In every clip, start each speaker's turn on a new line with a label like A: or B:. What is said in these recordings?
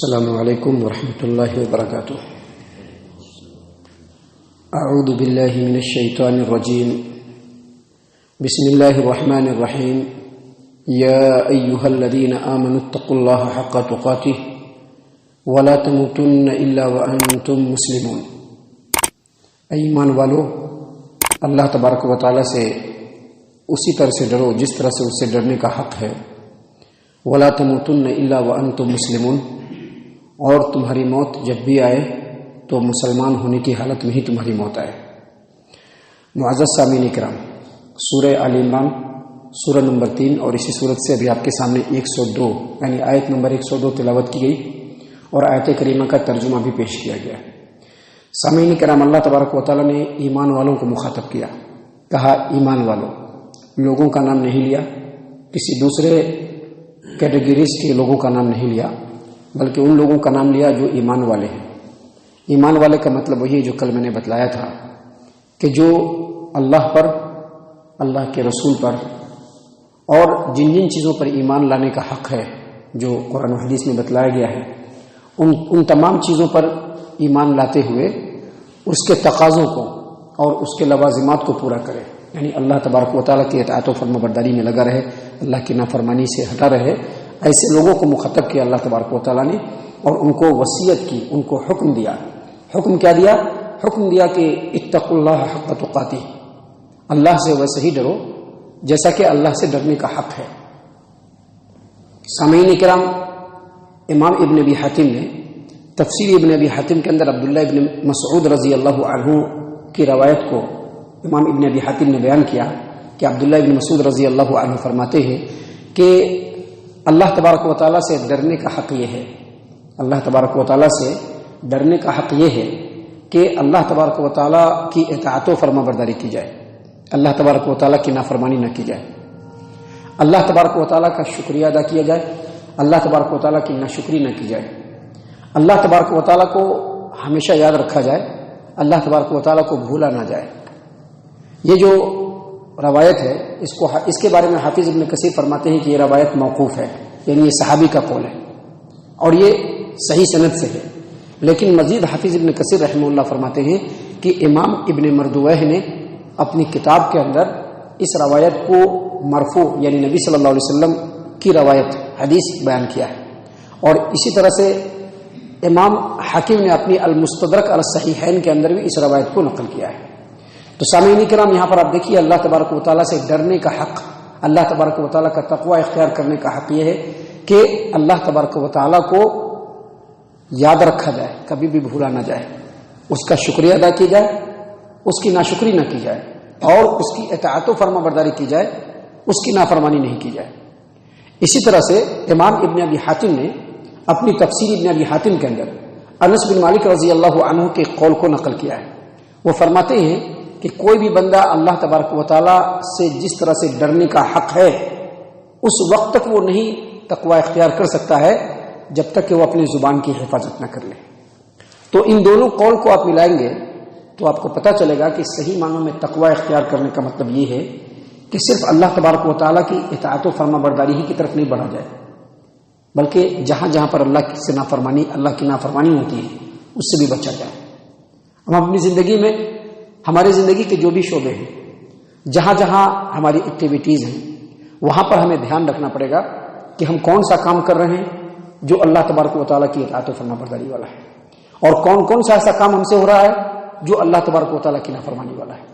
A: السلام علیکم ورحمۃ اللہ وبرکاتہ۔ اعوذ باللہ من الشیطان الرجیم، بسم اللہ الرحمن الرحیم۔ یا ایہا الذین آمنوا اتقوا اللہ حق تقاتہ ولا تموتن الا وانتم مسلمون۔ ایمان والو، اللہ تبارک و تعالی سے اسی طرح سے ڈرو جس طرح سے اس سے ڈرنے کا حق ہے۔ ولا تموتن الا وانتم مسلمون، اور تمہاری موت جب بھی آئے تو مسلمان ہونے کی حالت میں ہی تمہاری موت آئے۔ معزز سامعین کرام، سورہ آل عمران سورہ نمبر 3 اور اسی صورت سے ابھی آپ کے سامنے 102 یعنی آیت نمبر 102 تلاوت کی گئی اور آیت کریمہ کا ترجمہ بھی پیش کیا گیا۔ سامعین کرام، اللہ تبارک و تعالیٰ نے ایمان والوں کو مخاطب کیا، کہا ایمان والوں۔ لوگوں کا نام نہیں لیا، کسی دوسرے کیٹیگریز کے لوگوں کا نام نہیں لیا، بلکہ ان لوگوں کا نام لیا جو ایمان والے ہیں۔ ایمان والے کا مطلب وہی ہے جو کل میں نے بتلایا تھا کہ جو اللہ پر، اللہ کے رسول پر اور جن جن چیزوں پر ایمان لانے کا حق ہے جو قرآن و حدیث میں بتلایا گیا ہے، ان تمام چیزوں پر ایمان لاتے ہوئے اس کے تقاضوں کو اور اس کے لوازمات کو پورا کرے، یعنی اللہ تبارک و تعالیٰ کی اطاعت و فرما برداری میں لگا رہے، اللہ کی نافرمانی سے ہٹا رہے۔ ایسے لوگوں کو مخاطب کیا اللہ تبارک و تعالیٰ نے اور ان کو وصیت کی، ان کو حکم دیا۔ حکم کیا دیا؟ حکم دیا کہ اتقوا اللہ حق تقاتہ، اللہ سے ویسے ہی ڈرو جیسا کہ اللہ سے ڈرنے کا حق ہے۔ سامعین کرام، امام ابن ابی حاتم نے تفسیر ابن ابی حاتم کے اندر عبداللہ ابن مسعود رضی اللہ عنہ کی روایت کو امام ابن ابی حاتم نے بیان کیا کہ عبداللہ ابن مسعود رضی اللہ عنہ فرماتے ہیں کہ اللہ تبارک و تعالیٰ سے ڈرنے کا حق یہ ہے، اللہ تبارک و تعالیٰ سے ڈرنے کا حق یہ ہے کہ اللہ تبارک و تعالیٰ کی اطاعت و فرما برداری کی جائے، اللہ تبارک و تعالیٰ کی نافرمانی نہ کی جائے، اللہ تبارک و تعالیٰ کا شکریہ ادا کیا جائے، اللہ تبارک و تعالیٰ کی ناشکری نہ کی جائے، اللہ تبارک و تعالیٰ کو ہمیشہ یاد رکھا جائے، اللہ تبارک و تعالیٰ کو بھولا نہ جائے۔ یہ جو روایت ہے اس کے بارے میں حافظ ابن کثیر فرماتے ہیں کہ یہ روایت موقوف ہے، یعنی یہ صحابی کا قول ہے اور یہ صحیح سند سے ہے، لیکن مزید حافظ ابن کثیر رحمہ اللہ فرماتے ہیں کہ امام ابن مردویہ نے اپنی کتاب کے اندر اس روایت کو مرفوع یعنی نبی صلی اللہ علیہ وسلم کی روایت حدیث بیان کیا ہے، اور اسی طرح سے امام حاکم نے اپنی المستدرک علی الصحیحین کے اندر بھی اس روایت کو نقل کیا ہے۔ تو سامعین کرام، یہاں پر آپ دیکھیے اللہ تبارک و تعالیٰ سے ڈرنے کا حق، اللہ تبارک و تعالیٰ کا تقوی اختیار کرنے کا حق یہ ہے کہ اللہ تبارک و تعالیٰ کو یاد رکھا جائے، کبھی بھی بھولا نہ جائے، اس کا شکریہ ادا کی جائے، اس کی ناشکری نہ کی جائے، اور اس کی اطاعت و فرما برداری کی جائے، اس کی نافرمانی نہیں کی جائے۔ اسی طرح سے امام ابن ابی حاتم نے اپنی تفسیر ابن ابی حاتم کے اندر انس بن مالک رضی اللہ عنہ کے قول کو نقل کیا ہے۔ وہ فرماتے ہیں کہ کوئی بھی بندہ اللہ تبارک و تعالیٰ سے جس طرح سے ڈرنے کا حق ہے اس وقت تک وہ نہیں تقوی اختیار کر سکتا ہے جب تک کہ وہ اپنی زبان کی حفاظت نہ کر لے۔ تو ان دونوں قول کو آپ ملائیں گے تو آپ کو پتہ چلے گا کہ صحیح معنوں میں تقوی اختیار کرنے کا مطلب یہ ہے کہ صرف اللہ تبارک و تعالیٰ کی اطاعت و فرما برداری ہی کی طرف نہیں بڑھا جائے، بلکہ جہاں جہاں پر اللہ سے نافرمانی، اللہ کی نافرمانی ہوتی ہے اس سے بھی بچا جائے۔ ہم اپنی زندگی میں، ہماری زندگی کے جو بھی شعبے ہیں، جہاں جہاں ہماری ایکٹیویٹیز ہیں، وہاں پر ہمیں دھیان رکھنا پڑے گا کہ ہم کون سا کام کر رہے ہیں جو اللہ تبارک و تعالیٰ کی اطاعت و فرما برداری والا ہے، اور کون کون سا ایسا کام ہم سے ہو رہا ہے جو اللہ تبارک و تعالیٰ کی نافرمانی والا ہے۔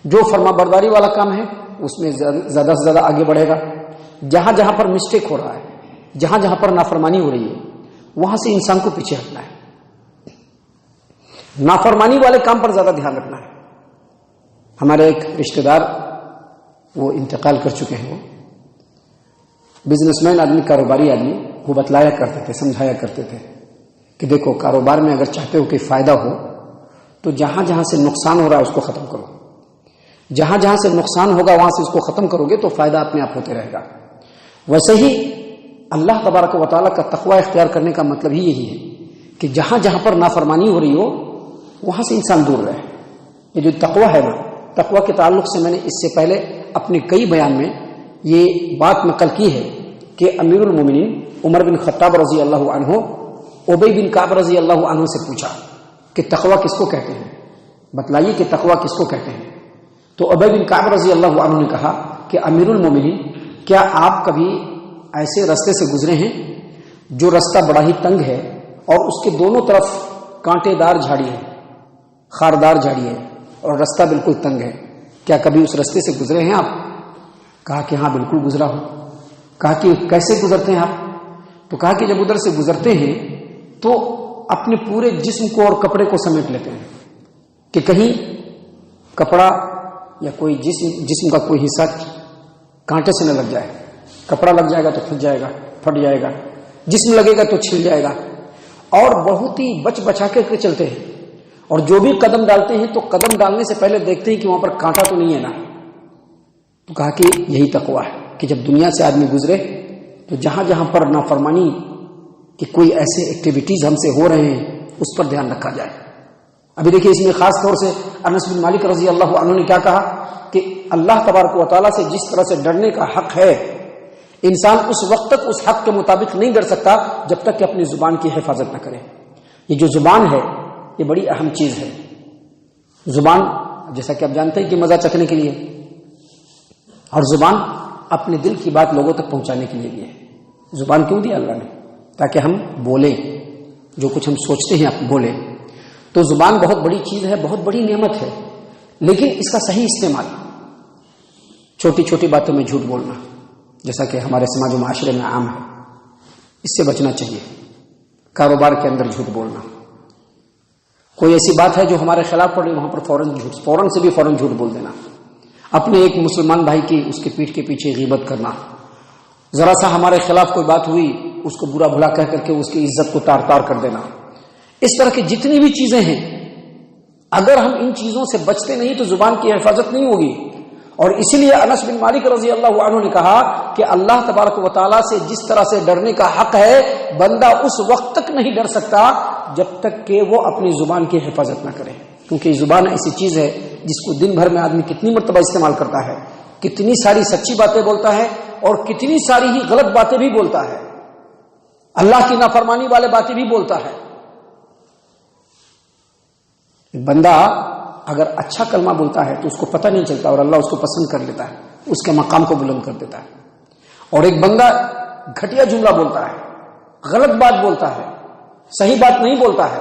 A: جو فرما برداری والا کام ہے اس میں زیادہ سے زیادہ آگے بڑھے گا۔ جہاں جہاں پر مسٹیک ہو رہا ہے، جہاں جہاں پر نافرمانی ہو رہی ہے، وہاں سے انسان کو پیچھے ہٹنا ہے، نافرمانی والے کام پر زیادہ دھیان رکھنا ہے۔ ہمارے ایک رشتہ دار، وہ انتقال کر چکے ہیں، وہ بزنس مین آدمی، کاروباری آدمی، وہ بتلایا کرتے تھے، سمجھایا کرتے تھے کہ دیکھو کاروبار میں اگر چاہتے ہو کہ فائدہ ہو تو جہاں جہاں سے نقصان ہو رہا ہے اس کو ختم کرو، جہاں جہاں سے نقصان ہوگا وہاں سے اس کو ختم کرو گے تو فائدہ اپنے آپ ہوتے رہے گا۔ ویسے ہی اللہ تبارک و تعالیٰ کا تقوی اختیار کرنے کا مطلب ہی یہی ہے کہ جہاں جہاں پر نافرمانی ہو رہی ہو وہاں سے انسان دور رہے۔ یہ جو تقوی ہے نا، تقوی کے تعلق سے میں نے اس سے پہلے اپنے کئی بیان میں یہ بات نقل کی ہے کہ امیر المومنین عمر بن خطاب رضی اللہ عنہ ابی بن کعب رضی اللہ عنہ سے پوچھا کہ تقوی کس کو کہتے ہیں، بتلائیے کہ تقوی کس کو کہتے ہیں. تو ابی بن کعب رضی اللہ عنہ نے کہا کہ امیر المومنین، کیا آپ کبھی ایسے رستے سے گزرے ہیں جو رستہ بڑا ہی تنگ ہے اور اس کے دونوں طرف کانٹے دار جھاڑی ہے، خاردار جھاڑی ہے اور رستہ بالکل تنگ ہے، کیا کبھی اس رستے سے گزرے ہیں آپ؟ کہا کہ ہاں بالکل گزرا ہوں. کہا کہ کیسے گزرتے ہیں آپ؟ تو کہا کہ جب ادھر سے گزرتے ہیں تو اپنے پورے جسم کو اور کپڑے کو سمیٹ لیتے ہیں کہ کہیں کپڑا یا کوئی جسم کا کوئی حصہ کانٹے سے نہ لگ جائے. کپڑا لگ جائے گا تو پھٹ جائے گا، جسم لگے گا تو چھل جائے گا، اور بہت ہی بچا کے چلتے ہیں. اور جو بھی قدم ڈالتے ہیں تو قدم ڈالنے سے پہلے دیکھتے ہیں کہ وہاں پر کانٹا تو نہیں ہے نا. تو کہا کہ یہی تقویٰ ہے کہ جب دنیا سے آدمی گزرے تو جہاں جہاں پر نافرمانی کہ کوئی ایسے ایکٹیویٹیز ہم سے ہو رہے ہیں اس پر دھیان رکھا جائے. ابھی دیکھیے اس میں خاص طور سے انس بن مالک رضی اللہ عنہ نے کیا کہا کہ اللہ تبارک و تعالیٰ سے جس طرح سے ڈرنے کا حق ہے، انسان اس وقت تک اس حق کے مطابق نہیں ڈر سکتا جب تک کہ اپنی زبان کی حفاظت نہ کرے. یہ جو زبان ہے یہ بڑی اہم چیز ہے. زبان جیسا کہ آپ جانتے ہیں کہ مزہ چکھنے کے لیے، اور زبان اپنے دل کی بات لوگوں تک پہنچانے کے لیے بھی ہے. زبان کیوں دیا اللہ نے؟ تاکہ ہم بولیں، جو کچھ ہم سوچتے ہیں آپ بولیں. تو زبان بہت بڑی چیز ہے، بہت بڑی نعمت ہے، لیکن اس کا صحیح استعمال، چھوٹی چھوٹی باتوں میں جھوٹ بولنا جیسا کہ ہمارے سماج و معاشرے میں عام ہے، اس سے بچنا چاہیے. کاروبار کے اندر جھوٹ بولنا، کوئی ایسی بات ہے جو ہمارے خلاف پڑ رہی وہاں پر فوراً جھوٹ بول دینا. اپنے ایک مسلمان بھائی کی اس کے پیٹھ کے پیچھے غیبت کرنا، ذرا سا ہمارے خلاف کوئی بات ہوئی اس کو برا بھلا کہہ کر کے اس کی عزت کو تار کر دینا. اس طرح کی جتنی بھی چیزیں ہیں، اگر ہم ان چیزوں سے بچتے نہیں تو زبان کی حفاظت نہیں ہوگی. اور اسی لیے انس بن مالک رضی اللہ عنہ نے کہا کہ اللہ تبارک و تعالیٰ سے جس طرح سے ڈرنے کا حق ہے، بندہ اس وقت تک نہیں ڈر سکتا جب تک کہ وہ اپنی زبان کی حفاظت نہ کرے. کیونکہ زبان ایسی چیز ہے جس کو دن بھر میں آدمی کتنی مرتبہ استعمال کرتا ہے، کتنی ساری سچی باتیں بولتا ہے اور کتنی ساری ہی غلط باتیں بھی بولتا ہے، اللہ کی نافرمانی والے باتیں بھی بولتا ہے. بندہ اگر اچھا کلمہ بولتا ہے تو اس کو پتہ نہیں چلتا اور اللہ اس کو پسند کر لیتا ہے، اس کے مقام کو بلند کر دیتا ہے. اور ایک بندہ گھٹیا جملہ بولتا ہے، غلط بات بولتا ہے، صحیح بات نہیں بولتا ہے،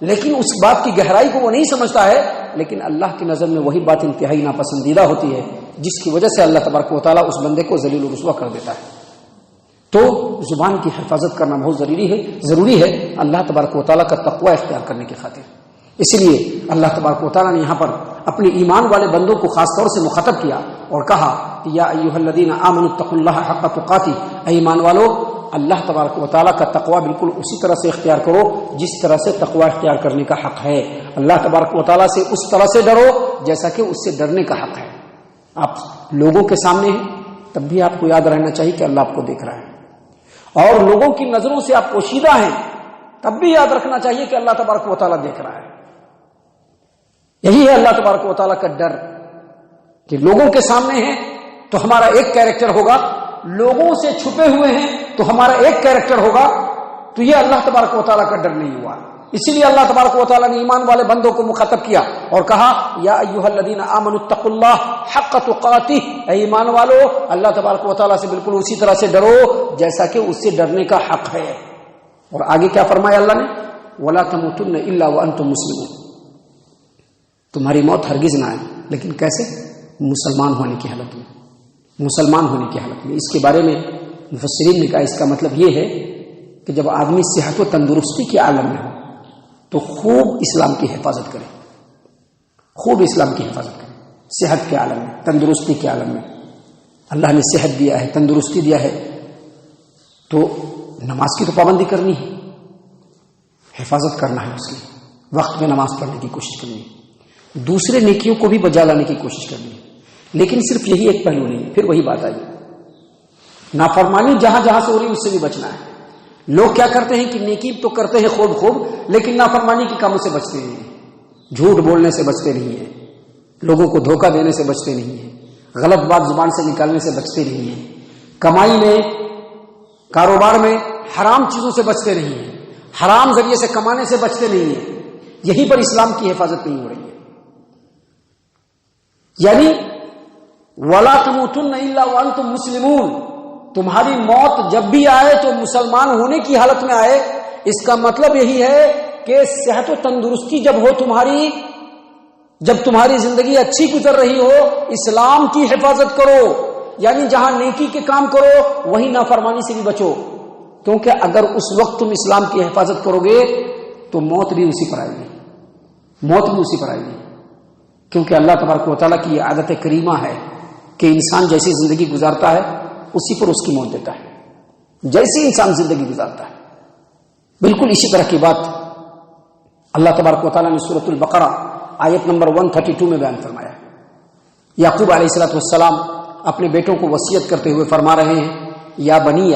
A: لیکن اس بات کی گہرائی کو وہ نہیں سمجھتا ہے، لیکن اللہ کی نظر میں وہی بات انتہائی ناپسندیدہ ہوتی ہے جس کی وجہ سے اللہ تبارک و تعالیٰ اس بندے کو ذلیل و رسوا کر دیتا ہے. تو زبان کی حفاظت کرنا بہت ضروری ہے اللہ تبارک و تعالیٰ کا تقوی اختیار کرنے کی خاطر. اس لیے اللہ تبارک و تعالیٰ نے یہاں پر اپنے ایمان والے بندوں کو خاص طور سے مخاطب کیا اور کہا کہ یا ایھا الذین آمنوا اتقوا اللہ حق تقاتہ، اے ایمان والو اللہ تبارک و تعالیٰ کا تقوی بالکل اسی طرح سے اختیار کرو جس طرح سے تقوی اختیار کرنے کا حق ہے. اللہ تبارک و تعالیٰ سے اس طرح سے ڈرو جیسا کہ اس سے ڈرنے کا حق ہے. آپ لوگوں کے سامنے ہیں تب بھی آپ کو یاد رہنا چاہیے کہ اللہ آپ کو دیکھ رہا ہے، اور لوگوں کی نظروں سے آپ پوشیدہ ہیں تب بھی یاد رکھنا چاہیے کہ اللہ تبارک و تعالیٰ دیکھ رہا ہے. یہی ہے اللہ تبارک و تعالیٰ کا ڈر کہ لوگوں کے سامنے ہیں تو ہمارا ایک کیریکٹر ہوگا، لوگوں سے چھپے ہوئے ہیں تو ہمارا ایک کیریکٹر ہوگا. تو یہ اللہ تبارک و تعالیٰ کا ڈر نہیں ہوا. اسی لیے اللہ تبارک و تعالیٰ نے ایمان والے بندوں کو مخاطب کیا اور کہا یا ایھا الذین آمنوا اتقوا اللہ حق تقاتہ، اے ایمان والو اللہ تبارک و تعالیٰ سے بالکل اسی طرح سے ڈرو جیسا کہ اس سے ڈرنے کا حق ہے. اور آگے کیا فرمایا اللہ نے؟ ولا تموتن الا وانتم مسلمون، تمہاری موت ہرگز نہ آئے، لیکن کیسے؟ مسلمان ہونے کی حالت میں. مسلمان ہونے کی حالت میں. اس کے بارے میں مفسرین نے کہا اس کا مطلب یہ ہے کہ جب آدمی صحت و تندرستی کے عالم میں ہو تو خوب اسلام کی حفاظت کرے، خوب اسلام کی حفاظت کرے. صحت کے عالم میں، تندرستی کے عالم میں اللہ نے صحت دیا ہے، تندرستی دیا ہے، تو نماز کی تو پابندی کرنی ہے، حفاظت کرنا ہے، اس کی وقت میں نماز پڑھنے کی کوشش کرنی ہے، دوسرے نیکیوں کو بھی بجا لانے کی کوشش کرنی ہے. لیکن صرف یہی ایک پہلو نہیں ہے. پھر وہی بات آئی، نافرمانی جہاں جہاں سے ہو رہی ہے اس سے بھی بچنا ہے. لوگ کیا کرتے ہیں کہ نیکی تو کرتے ہیں خوب لیکن نافرمانی کے کاموں سے بچتے نہیں ہیں، جھوٹ بولنے سے بچتے نہیں ہیں، لوگوں کو دھوکہ دینے سے بچتے نہیں ہیں، غلط بات زبان سے نکالنے سے بچتے نہیں ہیں، کمائی میں، کاروبار میں حرام چیزوں سے بچتے نہیں ہیں، حرام ذریعے سے کمانے سے بچتے نہیں ہیں، یہیں پر اسلام کی حفاظت نہیں ہو رہی ہے. یعنی وَلَا تَمُوتُنَّ إِلَّا وَأَنْتُمْ مُسْلِمُونَ، تمہاری موت جب بھی آئے تو مسلمان ہونے کی حالت میں آئے. اس کا مطلب یہی ہے کہ صحت و تندرستی جب ہو تمہاری، جب تمہاری زندگی اچھی گزر رہی ہو، اسلام کی حفاظت کرو. یعنی جہاں نیکی کے کام کرو وہیں نافرمانی سے بھی بچو، کیونکہ اگر اس وقت تم اسلام کی حفاظت کرو گے تو موت بھی اسی پر آئے گی، موت بھی اسی پر آئے گی. کیونکہ اللہ تبارک و تعالیٰ کی یہ عادت کریمہ ہے کہ انسان جیسی زندگی گزارتا ہے اسی پر اس کی موت دیتا ہے. جیسی انسان زندگی گزارتا ہے بالکل اسی طرح کی بات اللہ تبارک و تعالیٰ نے سورۃ البقرہ آیت نمبر 132 میں بیان فرمایا. یعقوب علیہ الصلوۃ والسلام اپنے بیٹوں کو وصیت کرتے ہوئے فرما رہے ہیں، یا بنی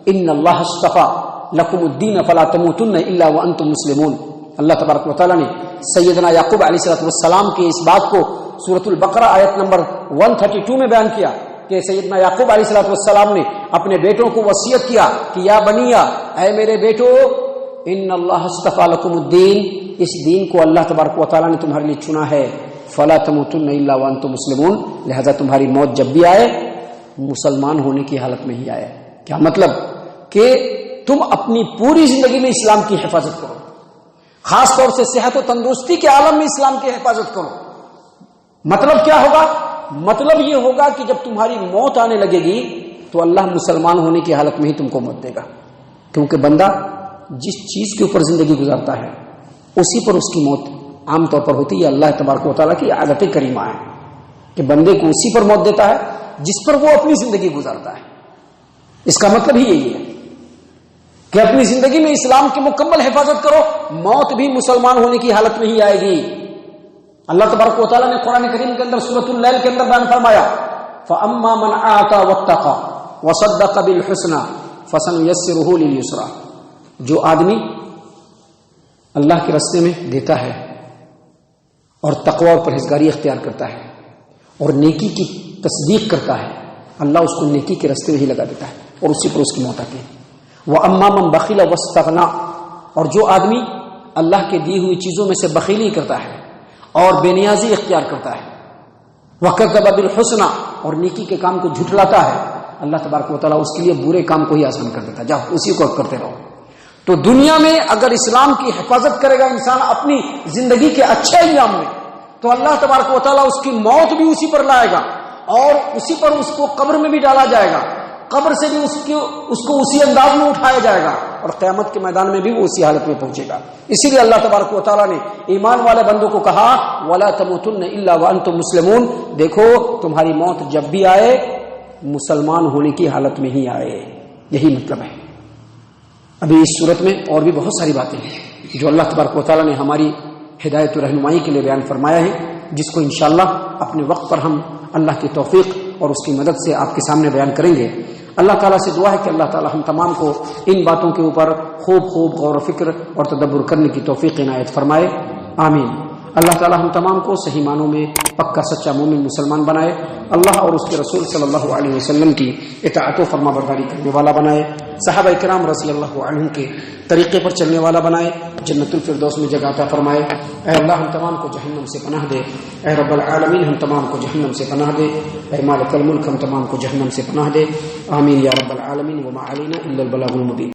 A: ان اللہ اصطفیٰ لکم الدین فلا تموتن الا وانتم مسلمون. اللہ تبارک و تعالیٰ نے سیدنا یعقوب علیہ الصلوۃ والسلام کے اس بات کو سورۃ البقرہ آیت نمبر 132 میں بیان کیا کہ سیدنا یعقوب علیہ الصلوۃ والسلام نے اپنے بیٹوں کو وصیت کیا کہ یا بنی، اے میرے بیٹو، ان اللہ اصطفیٰ لکم الدین، اس دین کو اللہ تبارک و تعالیٰ نے تمہارے لیے چنا ہے، فلا تموتن الا وانتم مسلمون، لہذا تمہاری موت جب بھی آئے مسلمان ہونے کی حالت میں ہی آئے. کیا مطلب؟ کہ تم اپنی پوری زندگی میں اسلام کی حفاظت کرو، خاص طور سے صحت و تندرستی کے عالم میں اسلام کی حفاظت کرو. مطلب کیا ہوگا؟ مطلب یہ ہوگا کہ جب تمہاری موت آنے لگے گی تو اللہ مسلمان ہونے کی حالت میں ہی تم کو موت دے گا. کیونکہ بندہ جس چیز کے اوپر زندگی گزارتا ہے اسی پر اس کی موت عام طور پر ہوتی ہے. اللہ تبارک و تعالیٰ کی عادت کریمہ ہے کہ بندے کو اسی پر موت دیتا ہے جس پر وہ اپنی زندگی گزارتا ہے. اس کا مطلب ہی یہی ہے کہ اپنی زندگی میں اسلام کی مکمل حفاظت کرو، موت بھی مسلمان ہونے کی حالت میں ہی آئے گی. اللہ تبارک و تعالیٰ نے قرآن کریم کے اندر سورۃ اللیل کے اندر بیان فرمایا، فَأَمَّا مَنْ آتَى وَاتَّقَى وَصَدَّقَ بِالْحُسْنَى فَسَنُيَسِّرُهُ لِلْيُسْرَى. جو آدمی اللہ کے راستے میں دیتا ہے اور تقوی اور پرہیزگاری اختیار کرتا ہے اور نیکی کی تصدیق کرتا ہے، اللہ اس کو نیکی کے راستے میں ہی لگا دیتا ہے اور اسی پر اس کی موت آتی ہے. وَأَمَّا مَنْ بَخِلَ وَاسْتَغْنَى، اور جو آدمی اللہ کے دی ہوئی چیزوں میں سے بخیلی کرتا ہے اور بے نیازی اختیار کرتا ہے، وَكَذَّبَ بِالْحُسْنَى، اور نیکی کے کام کو جھٹلاتا ہے، اللہ تبارک و تعالیٰ اس کے لیے برے کام کو ہی آسان کر دیتا ہے، جاؤ اسی کو کرتے رہو. تو دنیا میں اگر اسلام کی حفاظت کرے گا انسان اپنی زندگی کے اچھے ایام میں، تو اللہ تبارک و تعالیٰ اس کی موت بھی اسی پر لائے گا اور اسی پر اس کو قبر میں بھی ڈالا جائے گا، قبر سے بھی اس کو اسی انداز میں اٹھایا جائے گا اور قیامت کے میدان میں بھی وہ اسی حالت میں پہنچے گا. اسی لیے اللہ تبارک و تعالیٰ نے ایمان والے بندوں کو کہا، وَلَا تَمُوتُنَّ إِلَّا وَأَنْتُمْ مُسْلِمُونَ، دیکھو تمہاری موت جب بھی آئے مسلمان ہونے کی حالت میں ہی آئے. یہی مطلب ہے. ابھی اس صورت میں اور بھی بہت ساری باتیں ہیں جو اللہ تبارک و تعالیٰ نے ہماری ہدایت و رہنمائی کے لیے بیان فرمایا ہے، جس کو انشاءاللہ اپنے وقت پر ہم اللہ کی توفیق اور اس کی مدد سے آپ کے سامنے بیان کریں گے. اللہ تعالیٰ سے دعا ہے کہ اللہ تعالیٰ ہم تمام کو ان باتوں کے اوپر خوب غور و فکر اور تدبر کرنے کی توفیق عنایت فرمائے. آمین. اللہ تعالیٰ ہم تمام کو صحیح معنوں میں پکا سچا مومن مسلمان بنائے. اللہ اور اس کے رسول صلی اللہ علیہ وسلم کی اطاعت و فرما برداری کرنے والا بنائے. صحابہ کرام رضی اللہ عنہم کے طریقے پر چلنے والا بنائے. جنت الفردوس میں جگہ عطا فرمائے. اے اللہ ہم تمام کو جہنم سے پناہ دے. اے رب العالمین ہم تمام کو جہنم سے پناہ دے. اے مالک الملک ہم تمام کو جہنم سے پناہ دے. آمین یا رب العالمین. وما علینا الا البلاغ المبین.